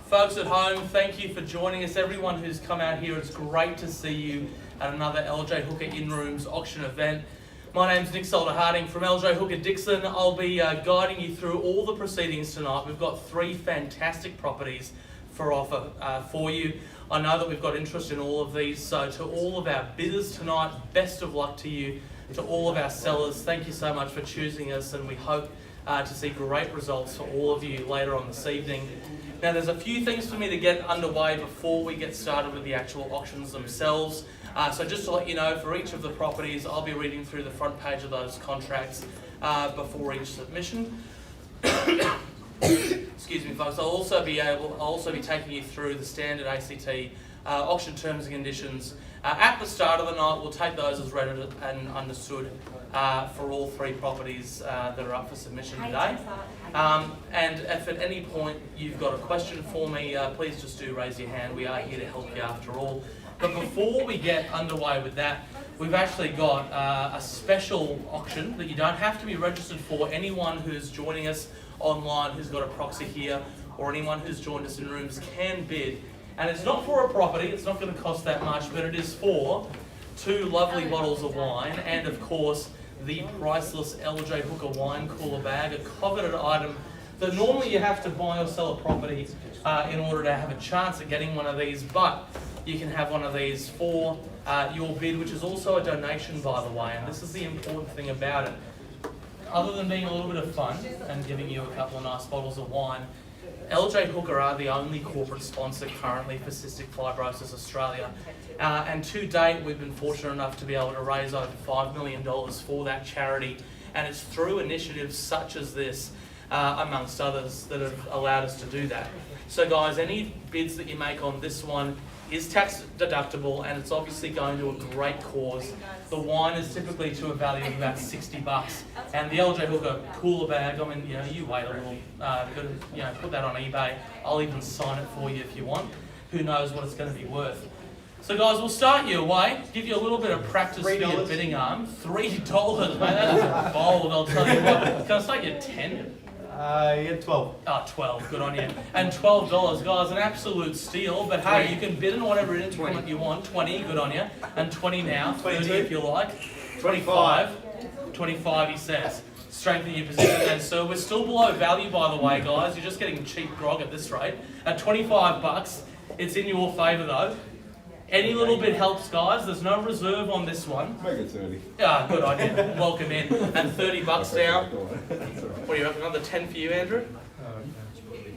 Folks at home, thank you for joining us. Everyone who's come out here, it's great to see you at another LJ Hooker In Rooms auction event. My name's Nick Solder-Harding from LJ Hooker Dixon. I'll be guiding you through all the proceedings tonight. We've got 3 fantastic properties for offer for you. I know that we've got interest in all of these, so to all of our bidders tonight, best of luck to you. To all of our sellers, thank you so much for choosing us, and we hope to see great results for all of you later on this evening. Now, there's a few things for me to get underway before we get started with the actual auctions themselves. So just to let you know, for each of the properties, I'll be reading through the front page of those contracts before each submission. Excuse me, folks. I'll also be taking you through the standard ACT auction terms and conditions. At the start of the night, we'll take those as read and understood for all 3 properties that are up for submission today. And if at any point you've got a question for me, please just do raise your hand. We are here to help you after all. But before we get underway with that, we've actually got a special auction that you don't have to be registered for. Anyone who's joining us online who's got a proxy here, or anyone who's joined us in rooms can bid. And it's not for a property, it's not going to cost that much, but it is for 2 lovely bottles of wine and, of course, the priceless LJ Hooker wine cooler bag, a coveted item that normally you have to buy or sell a property in order to have a chance at getting one of these, but you can have one of these for your bid, which is also a donation, by the way, and this is the important thing about it. Other than being a little bit of fun and giving you a couple of nice bottles of wine, LJ Hooker are the only corporate sponsor currently for Cystic Fibrosis Australia, and to date we've been fortunate enough to be able to raise over $5 million for that charity, and it's through initiatives such as this, amongst others, that have allowed us to do that. So guys, any bids that you make on this one is tax deductible, and it's obviously going to a great cause. The wine is typically to a value of about $60, and the LJ Hooker cooler bag, I mean, you wait a little, put that on eBay. I'll even sign it for you if you want. Who knows what it's going to be worth. So guys, we'll start you away, give you a little bit of practice for your bidding arm. $3, mate, that is bold, I'll tell you what. Can I start you 10? Yeah, 12. Oh, 12, good on you. And $12, guys, an absolute steal. But hey, you can bid in whatever increment you want. 20, good on you. And 20 now, 30 if you like. 25, he says. Strengthen your position then. So we're still below value, by the way, guys. You're just getting cheap grog at this rate. At $25, it's in your favour though. Any little bit helps, guys. There's no reserve on this one. Make it 30. Ah, good on you. Welcome in. And $30 now. What do you reckon? Another 10 for you, Andrew?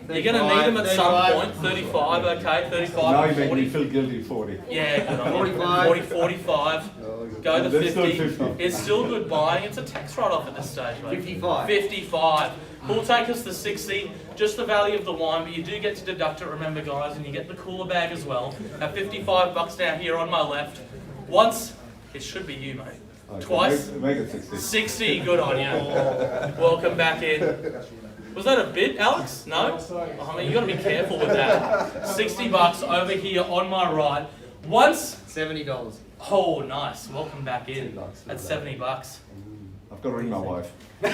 You're going to need them at some point. 35, okay. 35. Now you make me feel guilty. 40. Yeah, good on you. 40, 45. Go to 50. It's still good buying. It's a tax write-off at this stage, mate. 55. 55. We'll take us to 60. Just the value of the wine, but you do get to deduct it, remember, guys, and you get the cooler bag as well. At $55 now here on my left. Once, it should be you, mate. Okay, Twice. Make it 60. 60, good on you. Welcome back in. Was that a bid, Alex? No? I mean, you got to be careful with that. $60 over here on my right. Once. $70. Oh, nice. Welcome back in. At $70. I've got to ring my wife. No,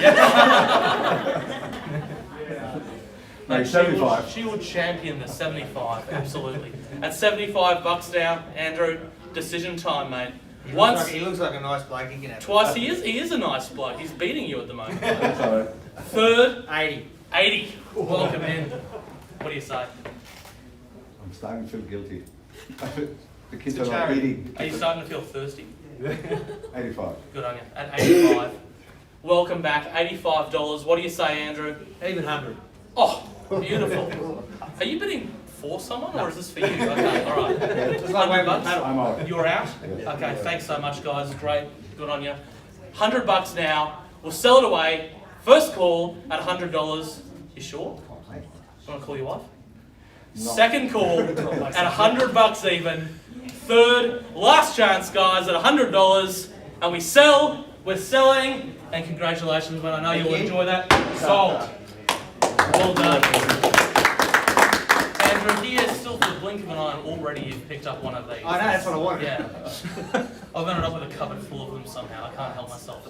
No, 75. She will champion the 75, absolutely. At $75 now, Andrew, decision time, mate. Once, He looks like a nice bloke. He can have twice, he is a nice bloke. He's beating you at the moment. That's all right. Third, 80. 80. Welcome in. What do you say? I'm starting to feel guilty. The kids It's a are not charity. eating. Are you starting to feel thirsty? 85. Good on you. At 85. Welcome back. $85. What do you say, Andrew? Even 100. Oh, beautiful. Are you bidding for someone, or is this for you? Okay, all right. Just like waving the $100. paddle. I'm out. You're out? Yeah. Okay, thanks so much, guys. Great. Good on you. $100 now. We'll sell it away. First call at $100. You sure? You want to call your wife? No. Second call at $100 even. Third, last chance, guys, at $100. And we sell. We're selling. And congratulations, man. I know you'll enjoy that. Sold. Well done. Andrew, Andrew, here, still for the blink of an eye, and already you've picked up one of these. I know, that's what I wanted. Yeah. I've ended up with a cupboard full of them somehow. I can't help myself.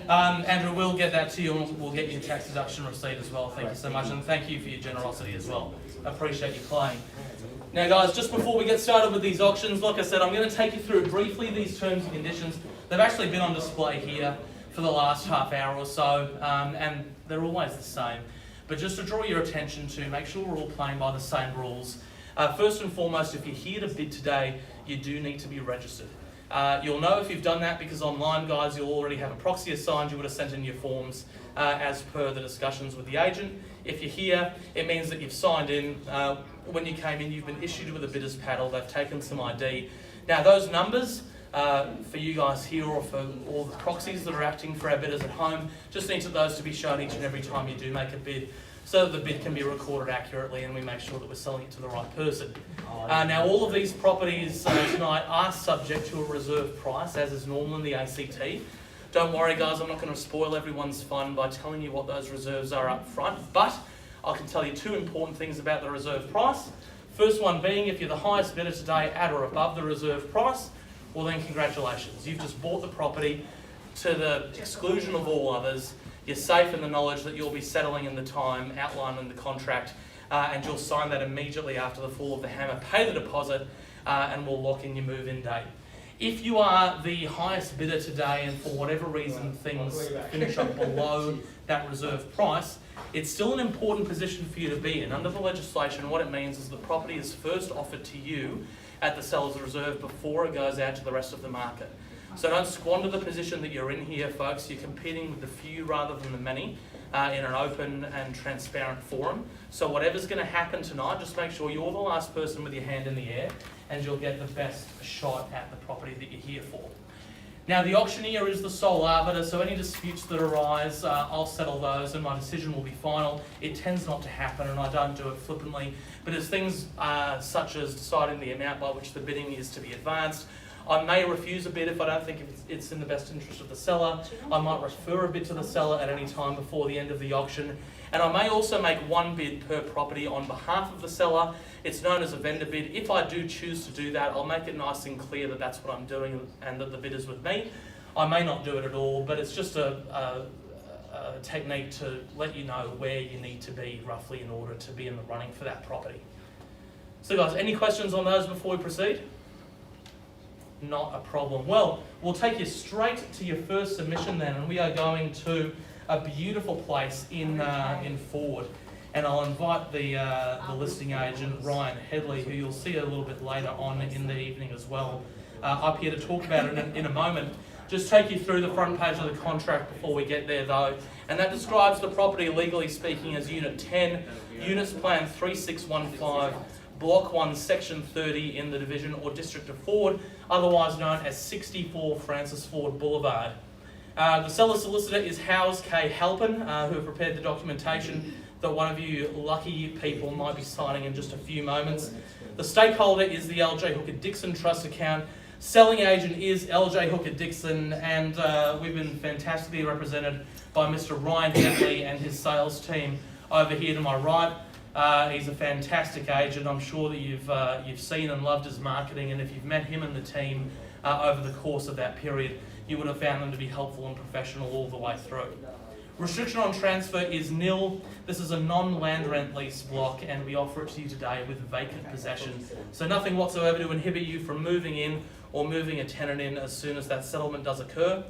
Andrew, we'll get that to you, and we'll get you a tax deduction receipt as well. Thank you so much, and thank you for your generosity as well. I appreciate you playing. Now, guys, just before we get started with these auctions, like I said, I'm going to take you through briefly these terms and conditions. They've actually been on display here for the last half hour or so, and they're always the same. But just to draw your attention to, make sure we're all playing by the same rules. First and foremost, if you're here to bid today, you do need to be registered. You'll know if you've done that because online, guys, you'll already have a proxy assigned. You would have sent in your forms as per the discussions with the agent. If you're here, it means that you've signed in. When you came in, you've been issued with a bidder's paddle. They've taken some ID. Now, those numbers, for you guys here or for all the proxies that are acting for our bidders at home, just need those to be shown each and every time you do make a bid, so that the bid can be recorded accurately and we make sure that we're selling it to the right person. Now, all of these properties tonight are subject to a reserve price, as is normal in the ACT. Don't worry, guys, I'm not going to spoil everyone's fun by telling you what those reserves are up front, but I can tell you two important things about the reserve price. First one being, if you're the highest bidder today at or above the reserve price, well then congratulations. You've just bought the property to the exclusion of all others. You're safe in the knowledge that you'll be settling in the time outlined in the contract, and you'll sign that immediately after the fall of the hammer, pay the deposit, and we'll lock in your move-in date. If you are the highest bidder today and for whatever reason things finish up below that reserve price, it's still an important position for you to be in. Under the legislation, what it means is the property is first offered to you at the seller's reserve before it goes out to the rest of the market. So don't squander the position that you're in here, folks. You're competing with the few rather than the many in an open and transparent forum. So whatever's going to happen tonight, just make sure you're the last person with your hand in the air and you'll get the best shot at the property that you're here for. Now, the auctioneer is the sole arbiter, so any disputes that arise, I'll settle those and my decision will be final. It tends not to happen, and I don't do it flippantly, but as things such as deciding the amount by which the bidding is to be advanced, I may refuse a bid if I don't think it's in the best interest of the seller. I might refer a bid to the seller at any time before the end of the auction. And I may also make one bid per property on behalf of the seller. It's known as a vendor bid. If I do choose to do that, I'll make it nice and clear that that's what I'm doing and that the bid is with me. I may not do it at all, but it's just a technique to let you know where you need to be roughly in order to be in the running for that property. So guys, any questions on those before we proceed? Not a problem. Well, we'll take you straight to your first submission then, and we are going to a beautiful place in Ford. And I'll invite the listing agent, Ryan Headley, who you'll see a little bit later on in the evening as well, up here to talk about it in a moment. Just take you through the front page of the contract before we get there though. And that describes the property, legally speaking, as Unit 10, Units Plan 3615, Block 1, Section 30 in the Division or District of Ford, otherwise known as 64 Francis Ford Boulevard. The seller solicitor is Howes K. Halpin, who have prepared the documentation that one of you lucky people might be signing in just a few moments. The stakeholder is the LJ Hooker Dixon Trust account. Selling agent is LJ Hooker Dixon, and we've been fantastically represented by Mr. Ryan Headley and his sales team over here to my right. He's a fantastic agent. I'm sure that you've seen and loved his marketing, and if you've met him and the team over the course of that period, you would have found them to be helpful and professional all the way through. Restriction on transfer is nil. This is a non-land rent lease block, and we offer it to you today with vacant possession. So nothing whatsoever to inhibit you from moving in or moving a tenant in as soon as that settlement does occur.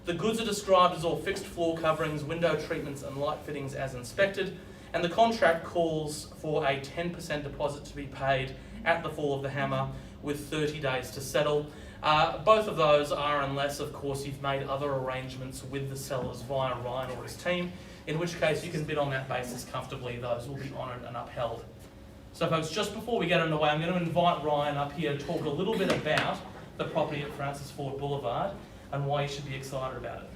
The goods are described as all fixed floor coverings, window treatments and light fittings as inspected, and the contract calls for a 10% deposit to be paid at the fall of the hammer with 30 days to settle. Both of those are unless, of course, you've made other arrangements with the sellers via Ryan or his team, in which case you can bid on that basis comfortably. Those will be honoured and upheld. So folks, just before we get underway, I'm going to invite Ryan up here to talk a little bit about the property at Francis Ford Boulevard and why you should be excited about it.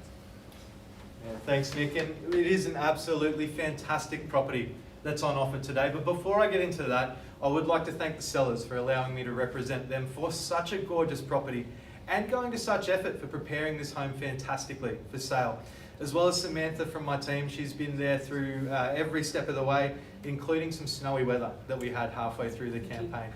Yeah, thanks, Nick. And it is an absolutely fantastic property that's on offer today. But before I get into that, I would like to thank the sellers for allowing me to represent them for such a gorgeous property and going to such effort for preparing this home fantastically for sale. as well as Samantha from my team. She's been there through every step of the way, including some snowy weather that we had halfway through the campaign.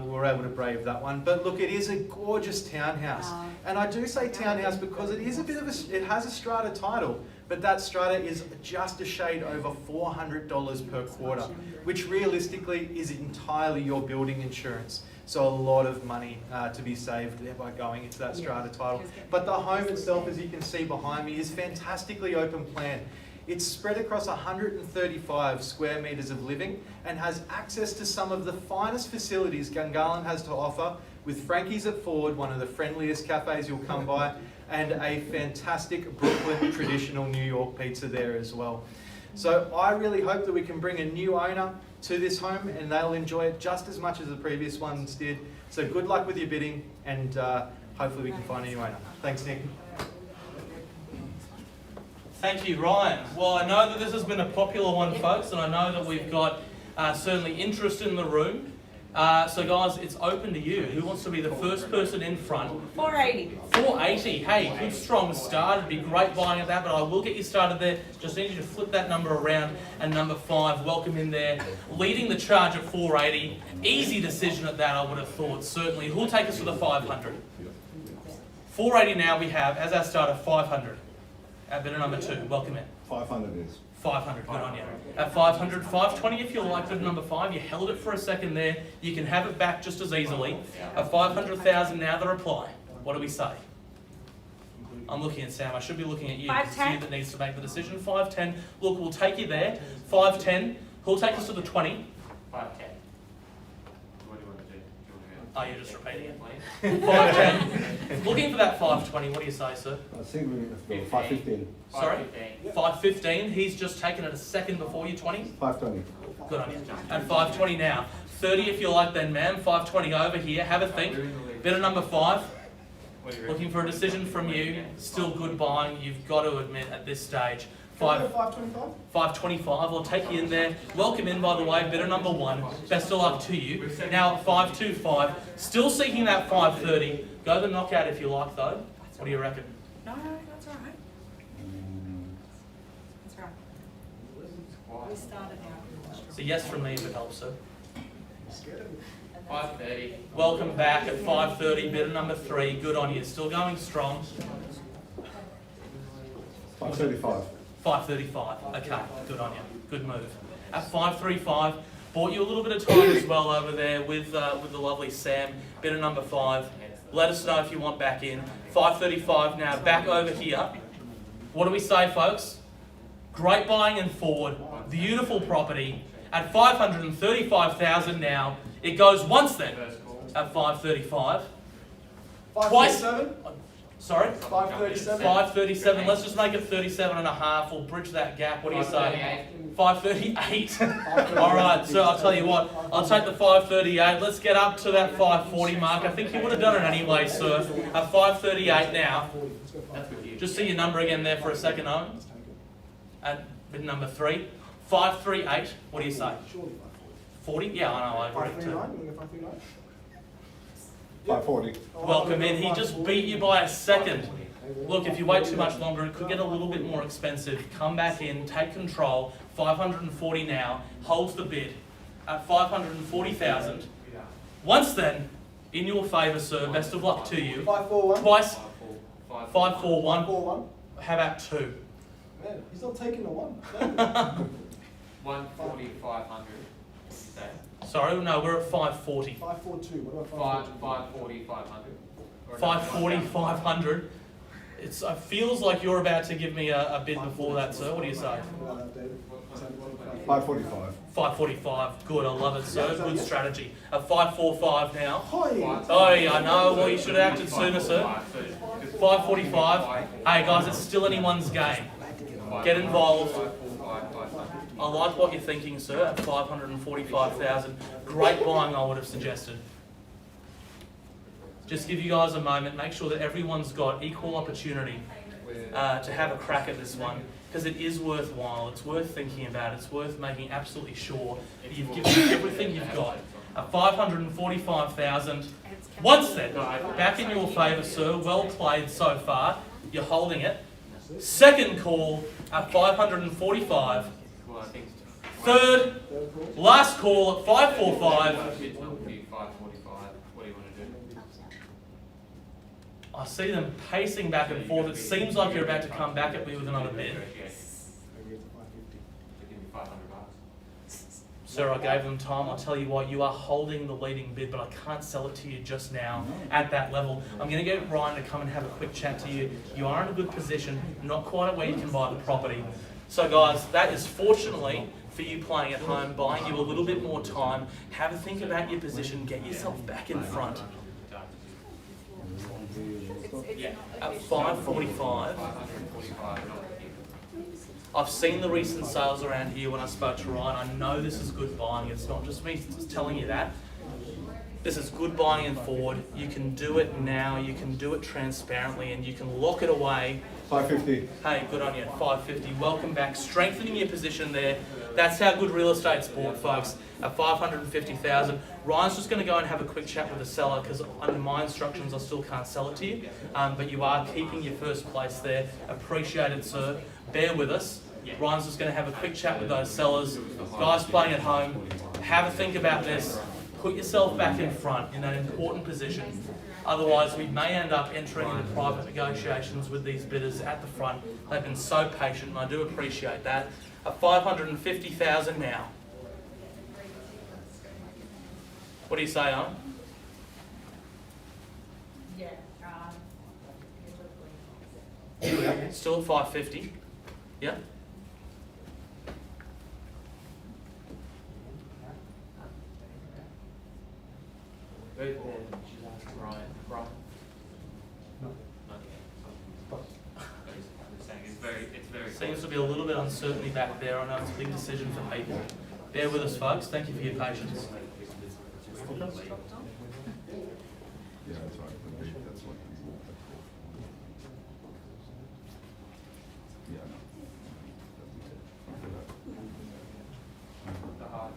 We were able to brave that one. But look, it is a gorgeous townhouse. And I do say townhouse because it is a bit of it has a strata title, but that strata is just a shade over $400 per quarter, which realistically is entirely your building insurance. So a lot of money to be saved there by going into that strata title. But the home itself, as you can see behind me, is fantastically open plan. It's spread across 135 square metres of living and has access to some of the finest facilities Gungahlin has to offer, with Frankie's at Ford, one of the friendliest cafes you'll come by, and a fantastic Brooklyn traditional New York pizza there as well. So I really hope that we can bring a new owner to this home and they'll enjoy it just as much as the previous ones did. So good luck with your bidding, and hopefully we can find a new owner. Thanks, Nick. Thank you, Ryan. Well, I know that this has been a popular one, folks, and I know that we've got certainly interest in the room. So guys, it's open to you. Who wants to be the first person in front? 480. 480. Hey, good strong start. It'd be great buying at that, but I will get you started there. Just need you to flip that number around. And number 5, welcome in there. Leading the charge at 480. Easy decision at that, I would have thought, certainly. Who'll take us to the 500? 480 now we have, as our starter, 500. At bidder number 2, welcome in. 500 is. 500, good on you. At 500, 520 if you like, bidder number 5. You held it for a second there. You can have it back just as easily. At 500,000 now the reply. What do we say? I'm looking at Sam. I should be looking at you. It's 510. you that needs to make the decision. 510. Look, we'll take you there. 510. Who'll take us to the 20? 510. What do you want to do? Oh, you're just repeating it. 510. Looking for that 520. What do you say, sir? I think we have to go 515. Sorry? 515. He's just taken it a second before you, 20. 520. Good on you. At 520 now. 30 if you like then, ma'am. 520 over here. Have a think. Bidder number 5. Looking for a decision from you. Still good buying, you've got to admit at this stage. 525. I'll take you in there. Welcome in, by the way, bidder number 1. Best of luck to you. Now at 525. Still seeking that 530. Go the knockout if you like, though. What do you reckon? No, that's all right. That's all right. We started out. So yes from me if it helps, sir. 530. Welcome back at 530. Bidder number 3. Good on you. Still going strong. 535. 535. Okay, good on you. Good move. At 535, bought you a little bit of time as well over there with the lovely Sam. Bidder number 5. Let us know if you want back in. 535 now, back over here. What do we say, folks? Great buying and forward. Beautiful property. At 535,000 now. It goes once then at 535. Twice. 537? Sorry? 537? 537. Let's just make it 37 and a half. We'll bridge that gap. What do you say? 538. All right. So I'll tell you what. I'll take the 538. Let's get up to that 540 mark. I think you would have done it anyway, sir. At 538 now. Just see your number again there for a second, Owen. At bid number 3. 538. What do you say? 40? Yeah, I know. I agree too. 540. Welcome in. He just beat you by a second. Look, if you wait too much longer, it could get a little bit more expensive. Come back in, take control. 540 now. Holds the bid at 540,000. Once then, in your favour, sir. Best of luck to you. 541? Twice. 541. 541? How about 2? Man, he's not taking the 1. 140, 500. Sorry, no, we're at 540. 542. What about 542? 540, 500. 540, 500. It feels like you're about to give me a bid before that, sir. What do you say? 545. 545. Good, I love it, sir. Good strategy. At 545 now. Hi. Oh, yeah, I know. Well, you should have acted sooner, sir. 545. Hey, guys, it's still anyone's game. Get involved. I like what you're thinking, sir, at 545,000. Great buying, I would have suggested. Just give you guys a moment. Make sure that everyone's got equal opportunity to have a crack at this one, because it is worthwhile. It's worth thinking about. It's worth making absolutely sure that you've given everything you've got. At 545,000. Once then, back in your favour, sir. Well played so far. You're holding it. Second call at 545. Well, I think Third, Third call. last call at 545. bid will be 545. What do you want to do? I see them pacing back and forth. It seems like you're about to come back at me with another bid. Maybe it's 550. So give me 500 bucks. Sir, I gave them time. I'll tell you what, you are holding the leading bid, but I can't sell it to you just now at that level. I'm going to get Ryan to come and have a quick chat to you. You are in a good position, not quite at where you can buy the property. So guys, that is fortunately for you playing at home, buying you a little bit more time. Have a think about your position, get yourself back in front. Yeah. At 545, 545. I've seen the recent sales around here when I spoke to Ryan. I know this is good buying. It's not just me just telling you that. This is good buying and forward. You can do it now. You can do it transparently, and you can lock it away. 550. Hey, good on you. 550. Welcome back. Strengthening your position there. That's how good real estate's bought, folks. At 550,000. Ryan's just going to go and have a quick chat with the seller because under my instructions, I still can't sell it to you. But you are keeping your first place there. Appreciate it, sir. Bear with us. Ryan's just going to have a quick chat with those sellers. Guys playing at home, have a think about this. Put yourself back in front in that important position. Otherwise, we may end up entering into private negotiations with these bidders at the front. They've been so patient, and I do appreciate that. At 550,000 now. What do you say, Owen? Yeah, Still at 550? Yeah? Right. Brian. No. I'm saying it's very. Seems to be a little bit uncertainty back there. I know it's a big decision for people. Bear with us, folks. Thank you for your patience. Yeah, that's right. That's what yeah, no. The hard.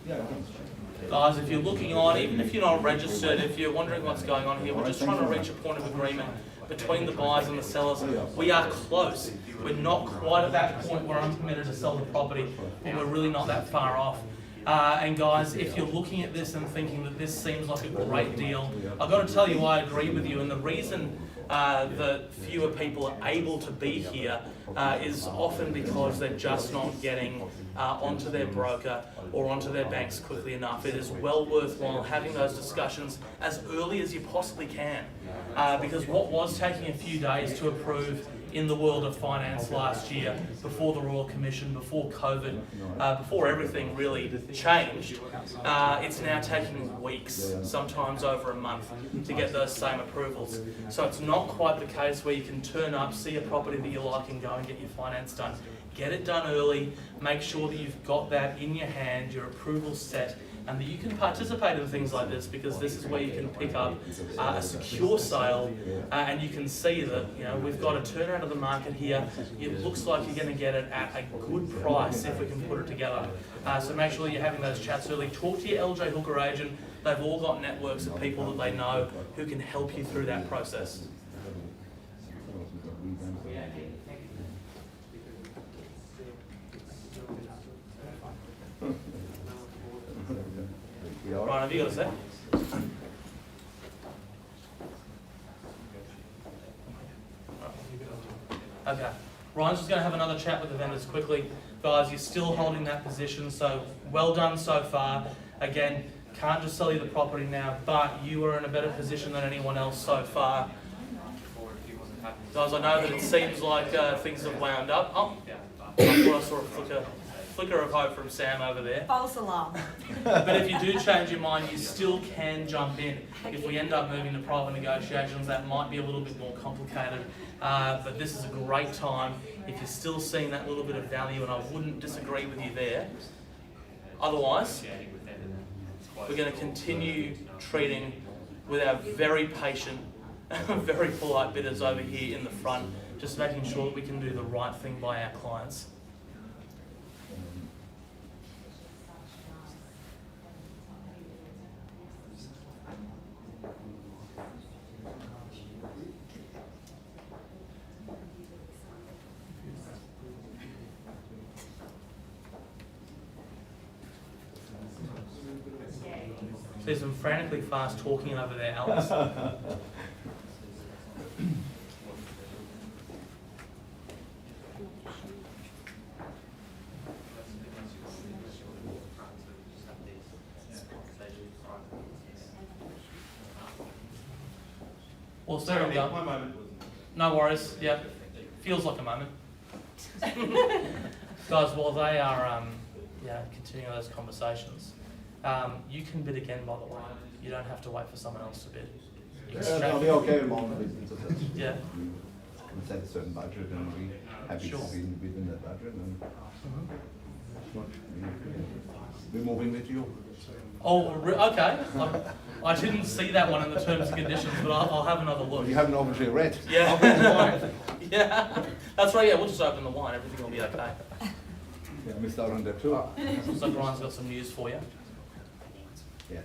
Yeah, it does. Guys, if you're looking on, even if you're not registered, if you're wondering what's going on here, we're just trying to reach a point of agreement between the buyers and the sellers. We are close. We're not quite at that point where I'm committed to sell the property, but we're really not that far off. And guys, if you're looking at this and thinking that this seems like a great deal, I've got to tell you I agree with you. And the reason that fewer people are able to be here is often because they're just not getting onto their broker or onto their banks quickly enough. It is well worthwhile having those discussions as early as you possibly can, because what was taking a few days to approve in the world of finance last year, before the Royal Commission, before COVID, before everything really changed, it's now taking weeks, sometimes over a month, to get those same approvals. So it's not quite the case where you can turn up, see a property that you like and go and get your finance done. Get it done early, make sure that you've got that in your hand, your approval set, and that you can participate in things like this, because this is where you can pick up a secure sale, and you can see that, you know, we've got a turnaround of the market here. It looks like you're going to get it at a good price if we can put it together. So make sure you're having those chats early. Talk to your LJ Hooker agent. They've all got networks of people that they know who can help you through that process. Ryan, have you got a sec? Okay. Ryan's just going to have another chat with the vendors quickly. Guys, you're still holding that position, so well done so far. Again, can't just sell you the property now, but you are in a better position than anyone else so far. Guys, I know that it seems like things have wound up. Oh, I thought I saw a flicker of hope from Sam over there. false alarm. But if you do change your mind, you still can jump in. If we end up moving to private negotiations, that might be a little bit more complicated. But this is a great time if you're still seeing that little bit of value, and I wouldn't disagree with you there. Otherwise, we're going to continue treating with our very patient, very polite bidders over here in the front, just making sure that we can do the right thing by our clients. There's some frantically fast talking over there, Alex. Well, Sarah, Sorry, go. my moment was. No worries. Yeah, feels like a moment. Guys, while they are continuing those conversations, you can bid again. By the way, you don't have to wait for someone else to bid. You can I'll be straight- okay with all the businesses. Yeah. We set a certain budget and we happy Sure. to be within that budget and Mhm. we're moving with you. Oh, okay. I didn't see that one in the terms and conditions, but I'll have another look. You haven't obviously read. Yeah. Yeah. That's right. Yeah, we'll just open the wine. Everything will be okay. Yeah, I missed out on that too. So Brian's got some news for you. Yeah.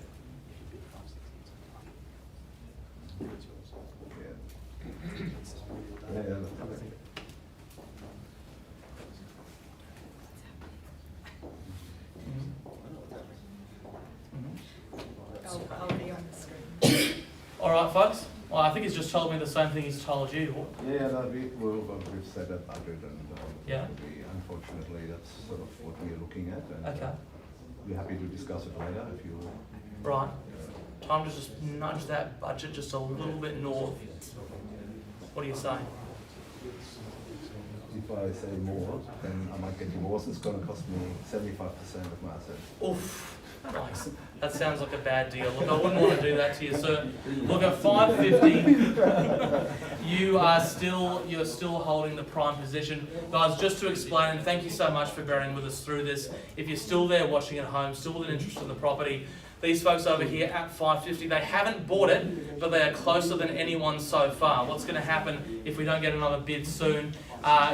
Yeah, yeah. Already on the screen. All right, folks. Well, I think he's just told me the same thing he's told you. Yeah, no, we've set a budget and Yeah. unfortunately that's sort of what we're looking at and Okay. we're happy to discuss it later if you. Right. Time to just nudge that budget just a little bit north. What do you say? If I say more, then I might get divorced. It's going to cost me 75% of my assets. Oof. Nice. That sounds like a bad deal. Look, I wouldn't want to do that to you, sir. Look, at 550, you're still holding the prime position. Guys, just to explain, and thank you so much for bearing with us through this. If you're still there watching at home, still with an interest in the property, these folks over here at 550, they haven't bought it, but they are closer than anyone so far. What's going to happen if we don't get another bid soon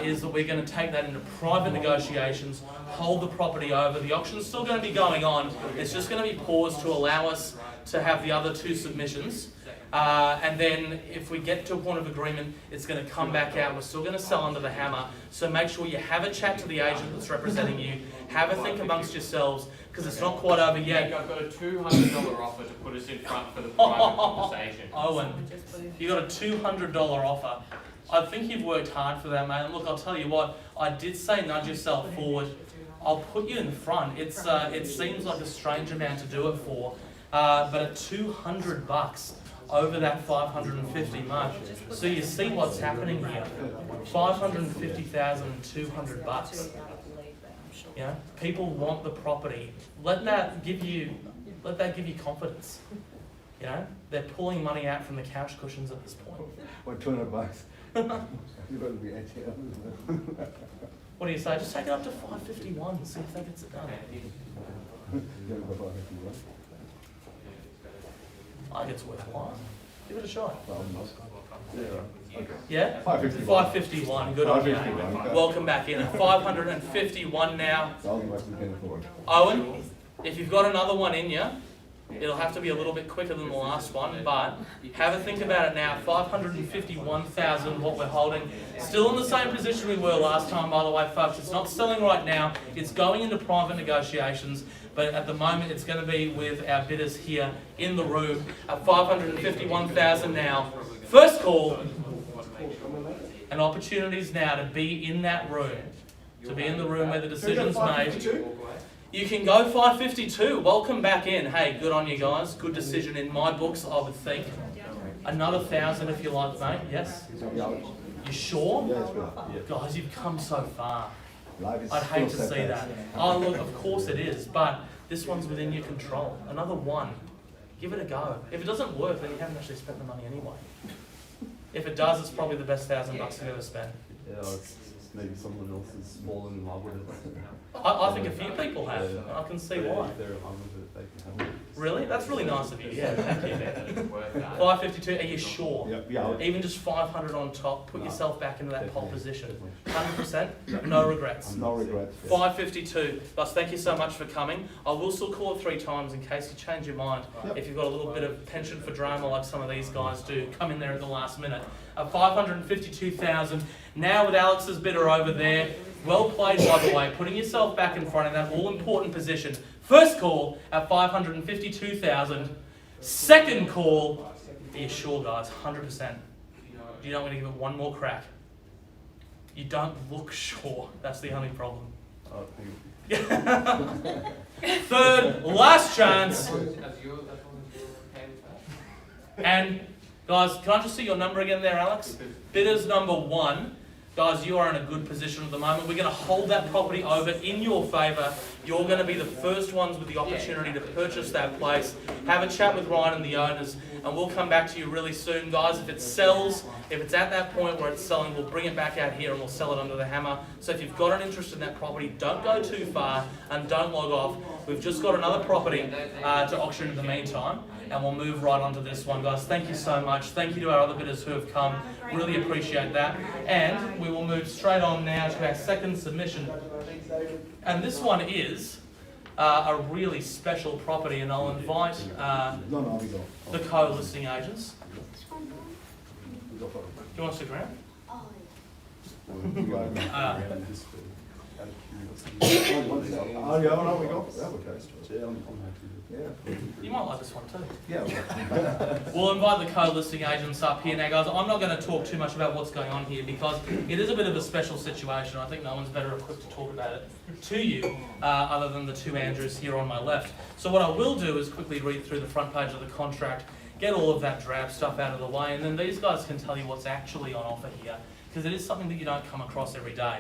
is that we're going to take that into private negotiations, hold the property over. The auction's still going to be going on. It's just going to be paused to allow us to have the other two submissions. And then if we get to a point of agreement, it's going to come back out. We're still going to sell under the hammer. So make sure you have a chat to the agent that's representing you. Have a think amongst yourselves, because it's not quite over yet. I've got a $200 offer to put us in front for the private conversation. Owen, you got a $200 offer. I think you've worked hard for that, mate. And look, I'll tell you what, I did say nudge yourself forward. I'll put you in the front. It seems like a strange amount to do it for, but at $200 over that 550 mark. So you see what's happening here. 550,000 and $200. You know, people want the property. Let that give you confidence. You know, they're pulling money out from the couch cushions at this point. What, $200? You've got to be ATM. What do you say? Just take it up to 551 and see if that gets it done. I think it's worthwhile. Give it a shot. Yeah? 551. 551. Good on you. 551. Welcome back in. 551 now. I'll be back again for it. Owen, if you've got another one in you, it'll have to be a little bit quicker than the last one, but have a think about it now. 551,000, what we're holding. Still in the same position we were last time, by the way, folks. It's not selling right now. It's going into private negotiations, but at the moment it's going to be with our bidders here in the room at 551,000 now. First call, and opportunities now to be in that room, to be in the room where the decision's made. You can go 552. Welcome back in. Hey, good on you guys. Good decision in my books, I would think. Another 1,000 if you like, mate. Yes? You sure? Yeah, it's good. Guys, you've come so far. Life is I'd hate to full of see that. setbacks. Oh, look, of course it is, but this one's within your control. Another one. Give it a go. If it doesn't work, then you haven't actually spent the money anyway. If it does, it's probably the best $1,000 you've ever spent. Yeah, it's maybe someone else is fallen in love with it. I think a few people have. Yeah. I can see Yeah, why. if they're in love with it, they can have it. Really? That's really nice of you. Yeah, thank you. It's worth that. 552, are you sure? Yeah. Even just 500 on top, put No. yourself back into that pole Definitely, position. definitely. 100%, no regrets. No regrets. 552. Guys, thank you so much for coming. I will still call it 3 times in case you change your mind. Yep. If you've got a little bit of penchant for drama like some of these guys do, come in there at the last minute. 552,000. Now with Alex's bidder over there. Well played, by the way, putting yourself back in front of that all-important position. First call at 552,000. Second call, are you sure, guys? 100%. You don't want to give it one more crack. You don't look sure. That's the only problem. Oh, thank you. Third, last chance. And guys, can I just see your number again there, Alex? Bidders number 1. Guys, you are in a good position at the moment. We're going to hold that property over in your favour. You're going to be the first ones with the opportunity to purchase that place. Have a chat with Ryan and the owners, and we'll come back to you really soon, guys. If it sells, if it's at that point where it's selling, we'll bring it back out here and we'll sell it under the hammer. So if you've got an interest in that property, don't go too far and don't log off. We've just got another property to auction in the meantime, and we'll move right on to this one, guys. Thank you so much. Thank you to our other bidders who have come. Really appreciate that. And we will move straight on now to our second submission. And this one is a really special property, and I'll invite No, he's off. the co-listing agents. He's off. Do you want to stick around? Oh, yeah, no, we got that. Okay. Yeah, I'm happy with it. Yeah. You might like this one too. Yeah. We'll invite the co-listing agents up here now, guys. I'm not going to talk too much about what's going on here because it is a bit of a special situation. I think no one's better equipped to talk about it to you other than the two Andrews here on my left. So what I will do is quickly read through the front page of the contract, get all of that drab stuff out of the way, and then these guys can tell you what's actually on offer here, because it is something that you don't come across every day.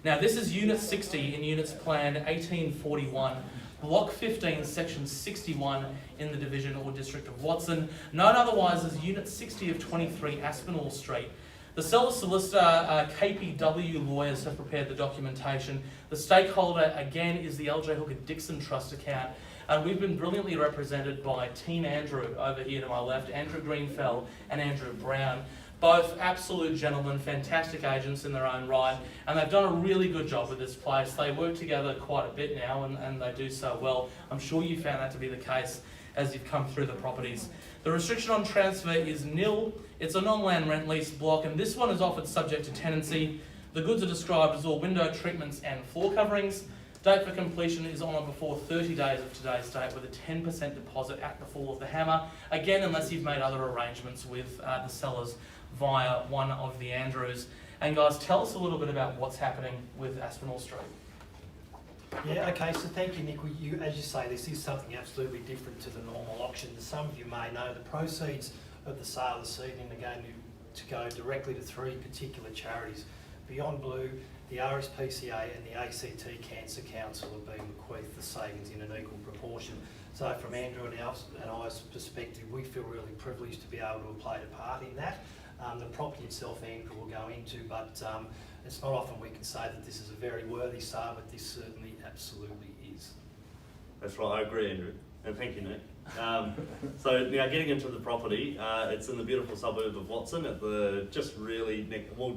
Now, this is Unit 60 in Units Plan 1841, Block 15, Section 61 in the Division or District of Watson, known otherwise as Unit 60 of 23 Aspinall Street. The seller solicitor, KPW lawyers, have prepared the documentation. The stakeholder, again, is the LJ Hooker Dixon Trust account. And we've been brilliantly represented by Team Andrew over here to my left, Andrew Greenfell and Andrew Brown. Both absolute gentlemen, fantastic agents in their own right, and they've done a really good job with this place. They work together quite a bit now, and they do so well. I'm sure you found that to be the case as you've come through the properties. The restriction on transfer is nil. It's a non-land rent lease block, and this one is offered subject to tenancy. The goods are described as all window treatments and floor coverings. Date for completion is on or before 30 days of today's date with a 10% deposit at the fall of the hammer. Again, unless you've made other arrangements with the sellers via one of the Andrews. And guys, tell us a little bit about what's happening with Aspinall Street. Yeah, okay, so thank you, Nick. As you say, this is something absolutely different to the normal auction. As some of you may know, the proceeds of the sale this evening are going to go directly to 3 particular charities. Beyond Blue, the RSPCA and the ACT Cancer Council have been bequeathed the savings in an equal proportion. So from Andrew and I's perspective, we feel really privileged to be able to have played a part in that. The property itself, Andrew will go into, but it's not often we can say that this is a very worthy sale, but this certainly absolutely is. That's right, I agree, Andrew, and thank you, Nick. So now getting into the property, it's in the beautiful suburb of Watson, at the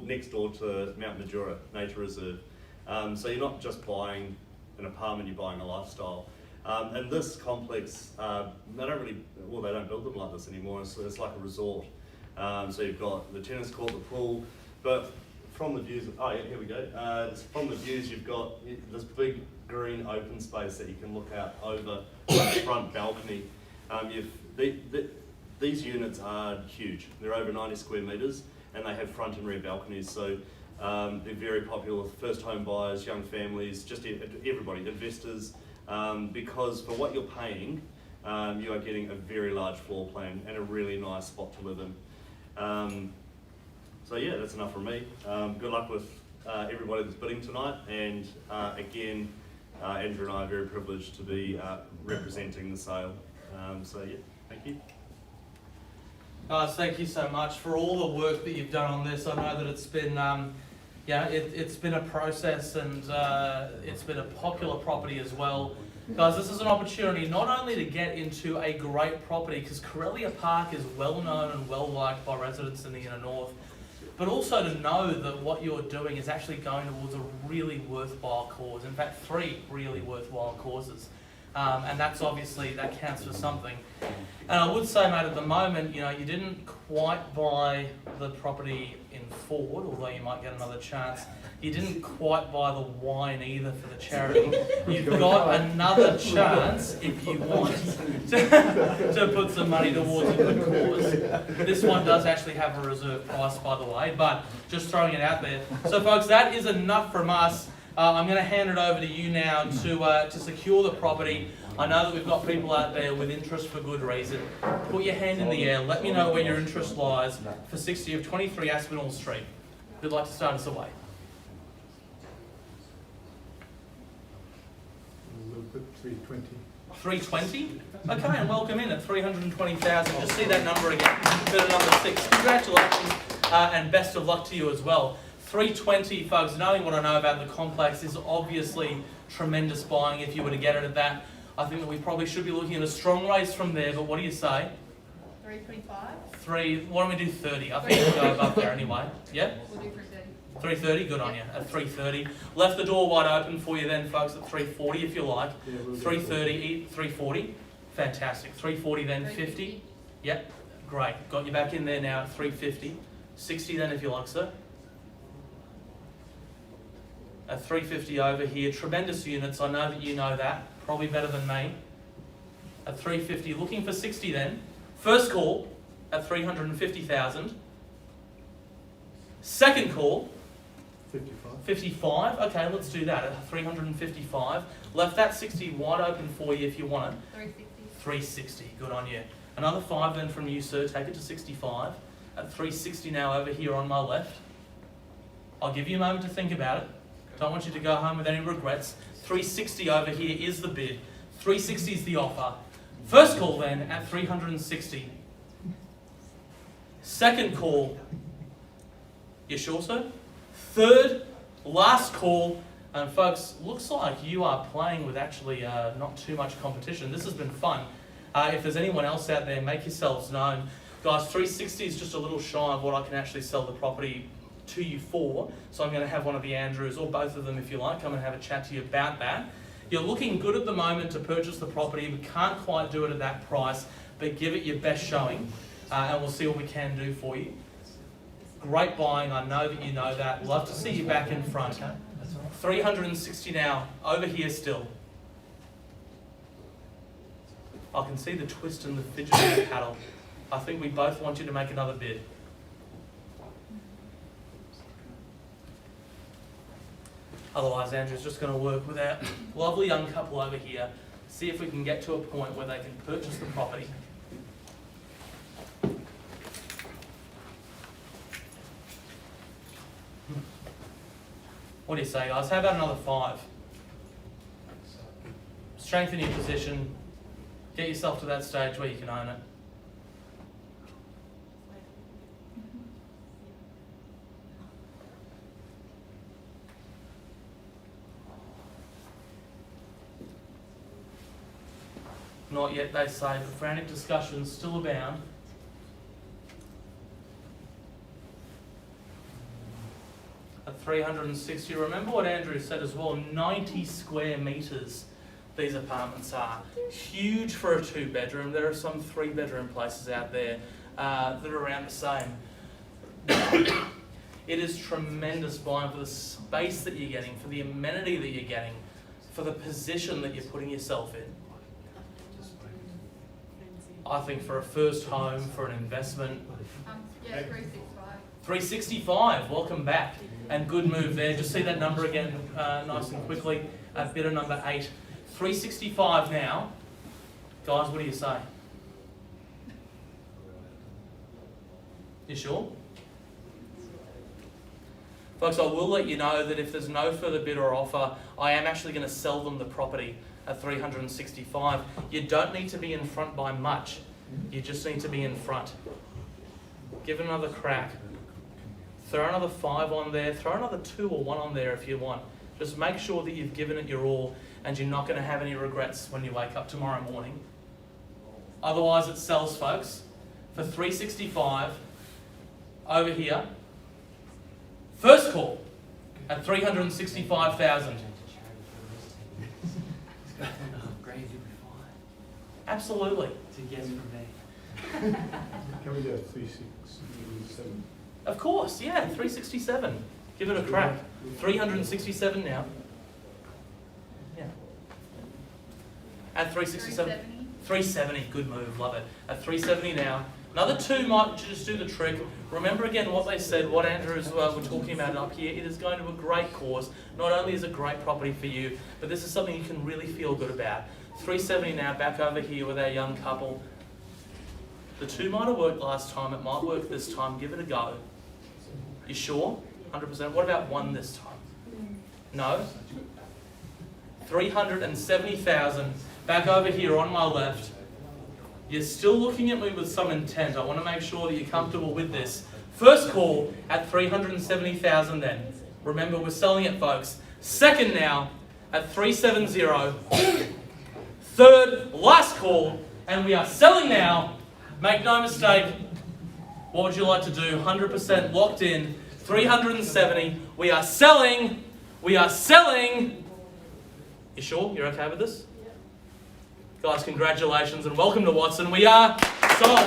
next door to Mount Majura Nature Reserve. So you're not just buying an apartment, you're buying a lifestyle. And this complex, they don't build them like this anymore. It's like a resort. So you've got the tennis court, the pool, but from the views, here we go. From the views, you've got this big green open space that you can look out over the front balcony. These units are huge. They're over 90 square metres, and they have front and rear balconies. So they're very popular with first home buyers, young families, just everybody, investors, because for what you're paying, you are getting a very large floor plan and a really nice spot to live in. So yeah, that's enough from me. Good luck with everybody that's bidding tonight, and again, Andrew and I are very privileged to be representing the sale. So yeah, thank you. Guys, thank you so much for all the work that you've done on this. I know that it's been, it's been a process, and it's been a popular property as well. Guys, this is an opportunity not only to get into a great property, because Corellia Park is well known and well liked by residents in the inner north, but also to know that what you're doing is actually going towards a really worthwhile cause. In fact, 3 really worthwhile causes. and that's obviously, that counts for something. And I would say, mate, at the moment, you know, you didn't quite buy the property in Ford, although you might get another chance. You didn't quite buy the wine either for the charity. You've got another chance if you want to put some money towards a good cause. This one does actually have a reserve price, by the way, but just throwing it out there. So, folks, that is enough from us. I'm going to hand it over to you now to secure the property. I know that we've got people out there with interest for good reason. Put your hand in the air. Let me know where your interest lies for 60 of 23 Aspinall Street. Who'd like to start us away? We'll put 320. 320? Okay, and welcome in at 320,000. Just see that number again. Bit of number 6. Congratulations and best of luck to you as well. 320, folks, knowing what I know about the complex is obviously tremendous buying if you were to get it at that. I think that we probably should be looking at a strong race from there, but what do you say? 325? Why don't we do 30? I think we'll go above there anyway. Yeah? We'll do 330. 330, good on you, at 330. Left the door wide open for you then, folks, at 340 if you like. 330, 340, fantastic. 340 then, 50. Yep, great. Got you back in there now at 350. 60 then if you like, sir. At 350 over here, tremendous units, I know that you know that, probably better than me. At 350, looking for 60 then. First call at 350,000. Second call, 55. 55, okay, let's do that at 355. Left that 60 wide open for you if you want it. 360. 360, good on you. Another 5 then from you, sir, take it to 65. At 360 now over here on my left. I'll give you a moment to think about it. Don't want you to go home with any regrets. 360 over here is the bid. 360 is the offer. First call then at 360. Second call. You sure, sir? Third, last call. And folks, looks like you are playing with actually not too much competition. This has been fun. If there's anyone else out there, make yourselves known. Guys, 360 is just a little shy of what I can actually sell the property to you for. So I'm going to have one of the Andrews, or both of them if you like, come and have a chat to you about that. You're looking good at the moment to purchase the property. We can't quite do it at that price, but give it your best showing and we'll see what we can do for you. Great buying, I know that you know that. Love to see you back in front. 360 now, over here still. I can see the twist and the fidget of the paddle. I think we both want you to make another bid. Otherwise, Andrew's just going to work with our lovely young couple over here, see if we can get to a point where they can purchase the property. What do you say, guys? How about another 5? Strengthen your position, get yourself to that stage where you can own it. Not yet, they say, but frantic discussions still abound. At 360, remember what Andrew said as well, 90 square metres these apartments are. Huge for a 2-bedroom. There are some 3-bedroom places out there that are around the same. It is tremendous buying for the space that you're getting, for the amenity that you're getting, for the position that you're putting yourself in. I think for a first home, for an investment. Yeah, 365. 365, welcome back. And good move there. Just see that number again nice and quickly. Bidder number 8. 365 now. Guys, what do you say? You sure? Folks, I will let you know that if there's no further bid or offer, I am actually going to sell them the property at 365. You don't need to be in front by much. You just need to be in front. Give it another crack. Throw another 5 on there. Throw another 2 or 1 on there if you want. Just make sure that you've given it your all and you're not going to have any regrets when you wake up tomorrow morning. Otherwise it sells, folks, for 365 over here. First call at 365,000. Absolutely. It's a yes from me. Can we go 367? Of course, yeah, 367. Give it a crack. 367 now. Yeah. At 367. 370, good move, love it. At 370 now. Another 2 might just do the trick. Remember again what they said, what Andrew were talking about up here. It is going to a great cause. Not only is it a great property for you, but this is something you can really feel good about. 370 now, back over here with our young couple. The 2 might have worked last time, it might work this time. Give it a go. You sure? 100%. What about 1 this time? No? 370,000. Back over here on my left. You're still looking at me with some intent. I want to make sure that you're comfortable with this. First call at 370,000 then. Remember, we're selling it, folks. Second now at 370. Third, last call, and we are selling now. Make no mistake. What would you like to do? 100% locked in. 370. We are selling. We are selling. You sure? You're okay with this? Guys, congratulations and welcome to Watson. We are sold.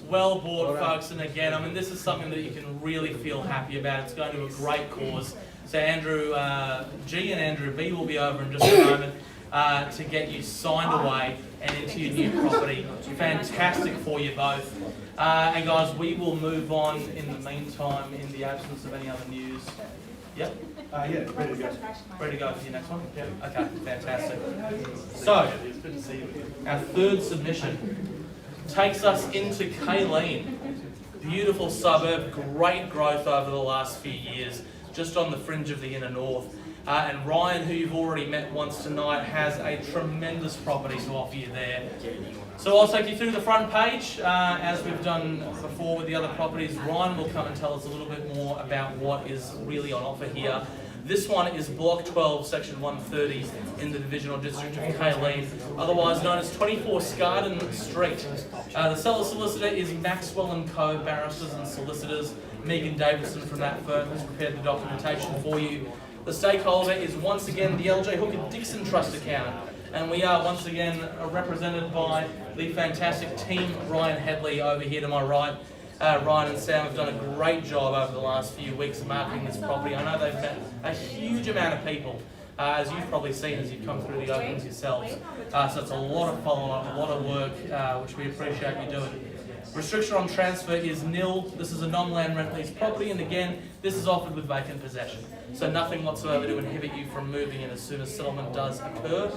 Well bought, folks, and again, I mean, this is something that you can really feel happy about. It's going to a great cause. So Andrew G and Andrew B will be over in just a moment to get you signed away and into your new property. Fantastic for you both. And guys, we will move on in the meantime in the absence of any other news. Yep. Yeah, ready to go. Ready to go for your next one? Yep. Okay, fantastic. So, our third submission takes us into Kaleen. Beautiful suburb, great growth over the last few years, just on the fringe of the inner north. And Ryan, who you've already met once tonight, has a tremendous property to offer you there. So I'll take you through the front page, as we've done before with the other properties. Ryan will come and tell us a little bit more about what is really on offer here. This one is Block 12, Section 130 in the Divisional District of Kaleen, otherwise known as 24 Scarden Street. The seller solicitor is Maxwell & Co, barristers and solicitors. Megan Davidson from that firm has prepared the documentation for you. The stakeholder is once again the LJ Hooker Dixon Trust account. And we are once again represented by the fantastic team Ryan Headley over here to my right. Ryan and Sam have done a great job over the last few weeks marketing this property. I know they've met a huge amount of people, as you've probably seen as you've come through the openings yourselves. So it's a lot of follow-up, a lot of work, which we appreciate you doing. Restriction on transfer is nil. This is a non-land rent lease property, and again, this is offered with vacant possession. So nothing whatsoever to inhibit you from moving in as soon as settlement does occur.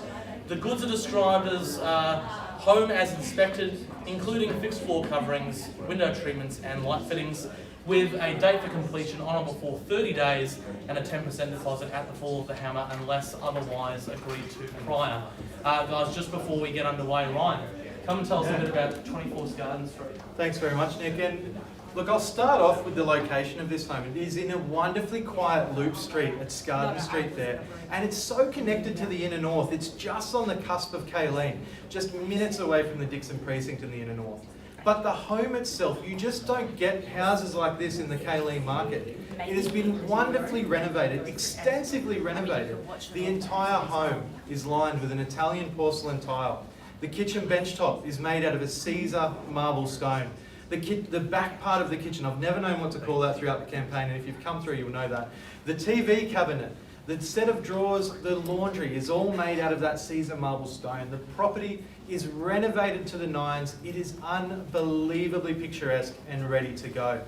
The goods are described as home as inspected, including fixed floor coverings, window treatments and light fittings, with a date for completion on or before 30 days and a 10% deposit at the fall of the hammer unless otherwise agreed to prior. Guys, just before we get underway, Ryan, come and tell us a bit about 24 Scarden Street. Thanks very much, Nick. And look, I'll start off with the location of this home. It is in a wonderfully quiet loop street at Scarden Street there. And it's so connected to the inner north. It's just on the cusp of Kaleen, just minutes away from the Dixon precinct in the inner north. But the home itself, you just don't get houses like this in the Kaleen market. It has been wonderfully renovated, extensively renovated. The entire home is lined with an Italian porcelain tile. The kitchen benchtop is made out of a Caesar marble stone. The back part of the kitchen, I've never known what to call that throughout the campaign, and if you've come through, you'll know that. The TV cabinet, the set of drawers, the laundry is all made out of that Caesar marble stone. The property is renovated to the nines. It is unbelievably picturesque and ready to go.